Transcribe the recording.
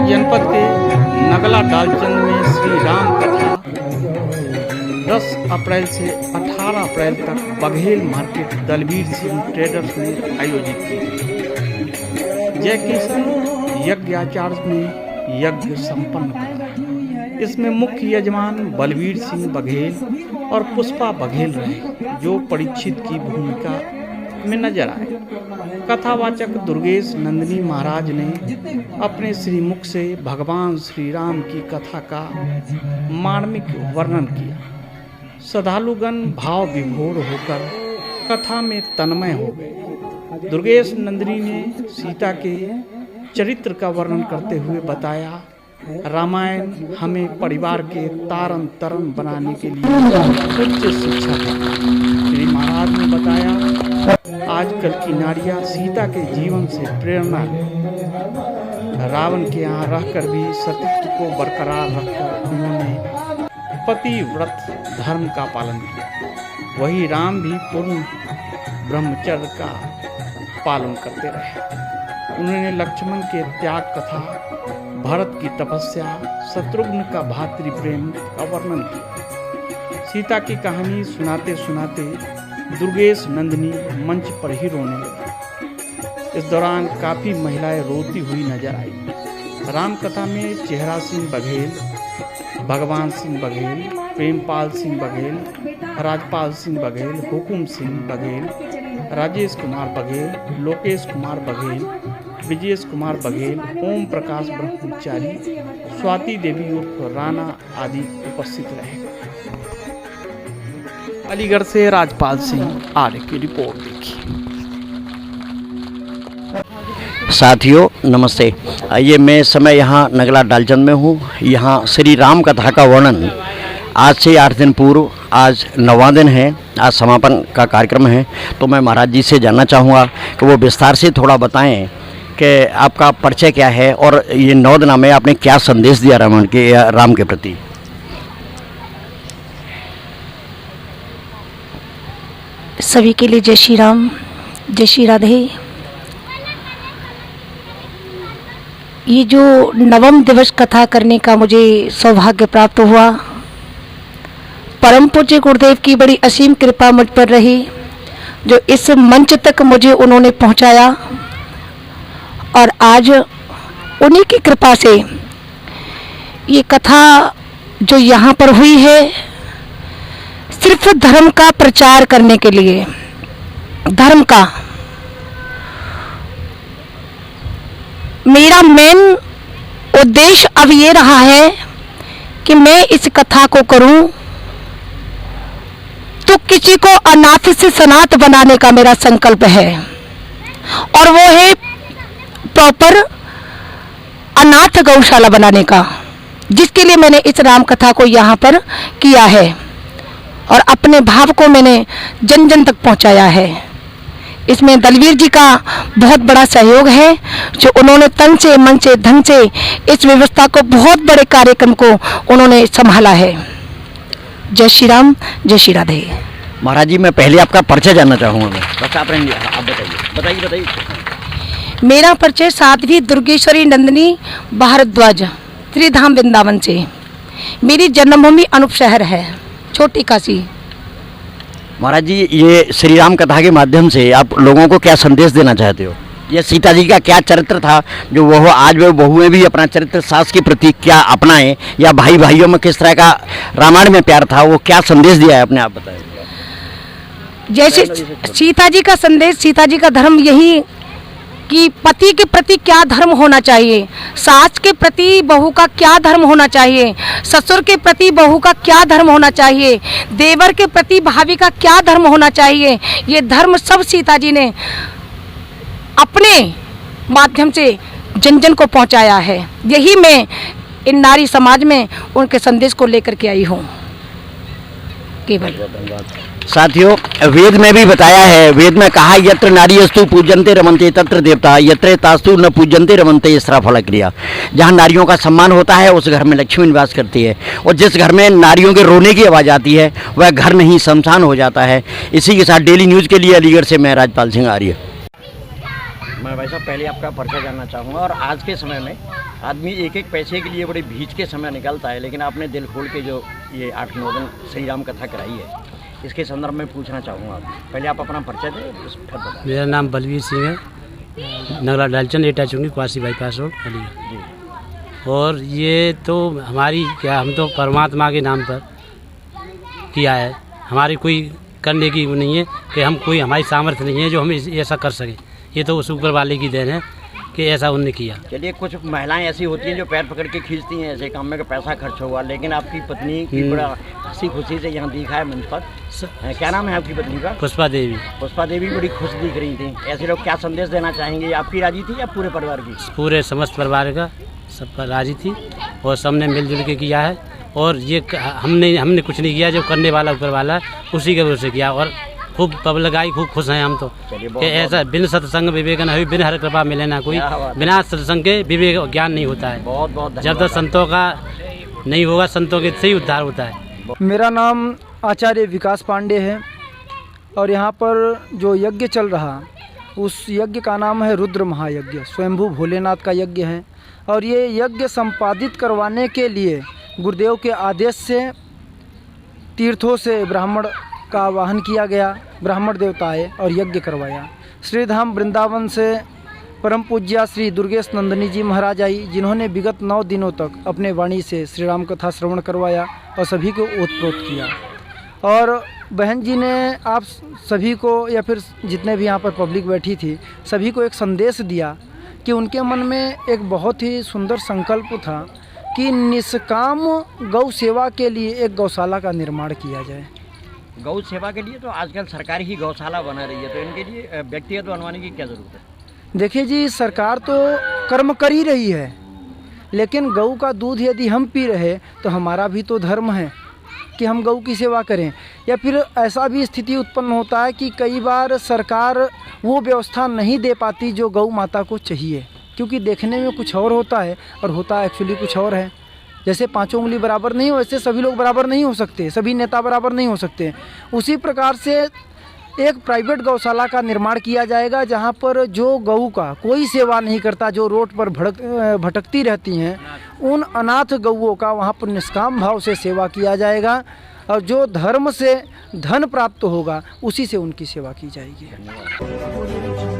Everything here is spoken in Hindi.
जनपद के नगला डालचंद में श्री राम कथा 10 अप्रैल से 18 अप्रैल तक बघेल मार्केट दलवीर सिंह ट्रेडर्स में आयोजित की। जय किशन यज्ञाचार्य में यज्ञ संपन्न करा। इसमें मुख्य यजमान बलवीर सिंह बघेल और पुष्पा बघेल रहे, जो परीक्षित की भूमिका में नजर आए। कथावाचक दुर्गेश नंदिनी महाराज ने अपने श्रीमुख से भगवान श्री राम की कथा का मार्मिक वर्णन किया। श्रद्धालुगण भाव विभोर होकर कथा में तन्मय हो गए। दुर्गेश नंदिनी ने सीता के चरित्र का वर्णन करते हुए बताया, रामायण हमें परिवार के तारन तरन बनाने के लिए उच्च शिक्षा देता है। श्री महाराज ने बताया, आजकल की नारियां सीता के जीवन से प्रेरणा लें। रावण के यहाँ रहकर भी सतीत्व को बरकरार रखकर उन्होंने पतिव्रत धर्म का पालन किया। वही राम भी पूर्ण ब्रह्मचर्य का पालन करते रहे। उन्होंने लक्ष्मण के त्याग कथा, भरत की तपस्या, शत्रुघ्न का भातृ प्रेम का वर्णन किया। सीता की कहानी सुनाते सुनाते दुर्गेश नंदिनी मंच पर ही रोने लगी। इस दौरान काफ़ी महिलाएं रोती हुई नजर आई। राम कथा में चेहरा सिंह बघेल, भगवान सिंह बघेल, प्रेमपाल सिंह बघेल, राजपाल सिंह बघेल, हुकुम सिंह बघेल, राजेश कुमार बघेल, लोकेश कुमार बघेल, विजयेश कुमार बघेल, ओम प्रकाश ब्रह्मचारी, स्वाति देवी उर्फ राणा आदि उपस्थित रहे। अलीगढ़ से राजपाल सिंह आर्य की रिपोर्ट देखी। साथियों नमस्ते। ये मैं इस समय यहाँ नगला डालचंद में हूँ। यहाँ श्री राम कथा का वर्णन आज से 8 दिन पूर्व, आज 9वां दिन है, आज समापन का कार्यक्रम है। तो मैं महाराज जी से जानना चाहूँगा कि वो विस्तार से थोड़ा बताएं कि आपका परिचय क्या है और ये 9 दिन में आपने क्या संदेश दिया रामायण के या राम के प्रति। सभी के लिए जय श्री राम, जय श्री राधे। ये जो 9वां दिवस कथा करने का मुझे सौभाग्य प्राप्त हुआ, परम पूज्य गुरुदेव की बड़ी असीम कृपा मुझ पर रही, जो इस मंच तक मुझे उन्होंने पहुंचाया। और आज उन्हीं की कृपा से ये कथा जो यहाँ पर हुई है, सिर्फ धर्म का प्रचार करने के लिए, धर्म का मेरा मेन उद्देश्य अब ये रहा है कि मैं इस कथा को करूं तो किसी को अनाथ से सनाथ बनाने का मेरा संकल्प है, और वो है प्रॉपर अनाथ गौशाला बनाने का, जिसके लिए मैंने इस राम कथा को यहाँ पर किया है और अपने भाव को मैंने जन जन तक पहुँचाया है। इसमें दलवीर जी का बहुत बड़ा सहयोग है, जो उन्होंने तन से मन से धन से इस व्यवस्था को, बहुत बड़े कार्यक्रम को उन्होंने संभाला है। जय श्री राम, जय श्री राधे। महाराज जी मैं पहले आपका परिचय जानना चाहूँगा। बस आप बताइए। मेरा परिचय साध्वी दुर्गेश्वरी नंदिनी भारद्वाज, त्रिधाम वृंदावन से। मेरी जन्मभूमि अनूप शहर है, छोटी काशी। महाराज जी ये श्री राम कथा के माध्यम से आप लोगों को क्या संदेश देना चाहते हो? ये सीता जी का क्या चरित्र था जो वो आज वे बहुएं भी अपना चरित्र सास के प्रति क्या अपनाएं, या भाई भाइयों में किस तरह का रामायण में प्यार था, वो क्या संदेश दिया है अपने आप बताएं। जैसे सीता जी का संदेश, सीता जी का धर्म यही कि पति के प्रति क्या धर्म होना चाहिए, सास के प्रति बहू का क्या धर्म होना चाहिए, ससुर के प्रति बहू का क्या धर्म होना चाहिए, देवर के प्रति भाभी का क्या धर्म होना चाहिए। ये धर्म सब सीता जी ने अपने माध्यम से जन जन को पहुंचाया है। यही मैं इन नारी समाज में उनके संदेश को लेकर के आई हूँ केवल। साथियों वेद में भी बताया है, वेद में कहा यत्र नारीयस्तु पूजन्ते रमन्ते तत्र देवता, यत्र तास्तु न पूजन्ते रमन्ते इसरा फल क्रिया। जहाँ नारियों का सम्मान होता है उस घर में लक्ष्मी निवास करती है, और जिस घर में नारियों के रोने की आवाज़ आती है वह घर नहीं शमशान हो जाता है। इसी के साथ डेली न्यूज़ के लिए अलीगढ़ से मैं राजपाल सिंह आर्य। मैं भाई साहब पहले आपका परिचय जानना चाहूँगा। और आज के समय में आदमी एक एक पैसे के लिए बड़ी भीच के समय निकलता है, लेकिन आपने दिल खोल के जो ये 8-9 दिन श्री राम कथा कराई है, इसके संदर्भ में पूछना चाहूँगा। पहले आप अपना परिचय दें, फिर बताएं। मेरा नाम बलवीर सिंह है, नगला डालचंद एटा चुंगी क्वासी बाईपास रोड अलीगढ़। जी। और ये तो हमारी क्या, हम तो परमात्मा के नाम पर किया है, हमारी कोई करने की वो नहीं है कि हम कोई, हमारी सामर्थ्य नहीं है जो हम ऐसा कर सकें। ये तो उस ऊपर वाले की देन है कि ऐसा उन्होंने किया। चलिए, कुछ महिलाएं ऐसी होती हैं जो पैर पकड़ के खींचती हैं ऐसे काम में कि पैसा खर्च हुआ, लेकिन आपकी पत्नी की बड़ा हंसी खुशी से यहाँ दिखा है मंच पर। क्या नाम है आपकी पत्नी का? पुष्पा देवी। पुष्पा देवी बड़ी खुश दिख रही थी। ऐसे लोग क्या संदेश देना चाहेंगे? आपकी राजी थी या पूरे परिवार की? पूरे समस्त परिवार का सबका राजी थी और सबने मिलजुल के किया है। और ये हमने कुछ नहीं किया, जो करने वाला ऊपर वाला उसी के वजह से किया। और खूब पब्लिक आई, खूब खुश हैं हम तो कि ऐसा बिन सत्संग विवेक न हुई, बिन हर कृपा मिले ना कोई। बिना सत्संग के विवेक ज्ञान नहीं होता है। बहुत बहुत जब तक संतों का नहीं होगा, संतों के से ही उद्धार होता है। मेरा नाम आचार्य विकास पांडे है और यहाँ पर जो यज्ञ चल रहा, उस यज्ञ का नाम है रुद्र महायज्ञ। स्वयंभू भोलेनाथ का यज्ञ है और ये यज्ञ संपादित करवाने के लिए गुरुदेव के आदेश से तीर्थों से ब्राह्मण का आवाहन किया गया। ब्राह्मण देवता आए और यज्ञ करवाया। श्रीधाम वृंदावन से परम पूज्या श्री दुर्गेश नंदिनी जी महाराज आई, जिन्होंने विगत 9 दिनों तक अपने वाणी से श्री राम कथा श्रवण करवाया और सभी को ओतप्रोत किया। और बहन जी ने आप सभी को, या फिर जितने भी यहाँ पर पब्लिक बैठी थी, सभी को एक संदेश दिया कि उनके मन में एक बहुत ही सुंदर संकल्प था कि निष्काम गौ सेवा के लिए एक गौशाला का निर्माण किया जाए। गौ सेवा के लिए तो आजकल सरकार ही गौशाला बना रही है, तो इनके लिए व्यक्तिगत बनवाने की क्या ज़रूरत है? देखिए जी, सरकार तो कर्म कर ही रही है, लेकिन गऊ का दूध यदि हम पी रहे तो हमारा भी तो धर्म है कि हम गऊ की सेवा करें। या फिर ऐसा भी स्थिति उत्पन्न होता है कि कई बार सरकार वो व्यवस्था नहीं दे पाती जो गऊ माता को चाहिए, क्योंकि देखने में कुछ और होता है और होता एक्चुअली कुछ और है। जैसे 5 उंगली बराबर नहीं हो, वैसे सभी लोग बराबर नहीं हो सकते, सभी नेता बराबर नहीं हो सकते। उसी प्रकार से एक प्राइवेट गौशाला का निर्माण किया जाएगा, जहां पर जो गऊ का कोई सेवा नहीं करता, जो रोड पर भटकती रहती हैं, उन अनाथ गऊओं का वहां पर निष्काम भाव से सेवा किया जाएगा और जो धर्म से धन प्राप्त होगा उसी से उनकी सेवा की जाएगी।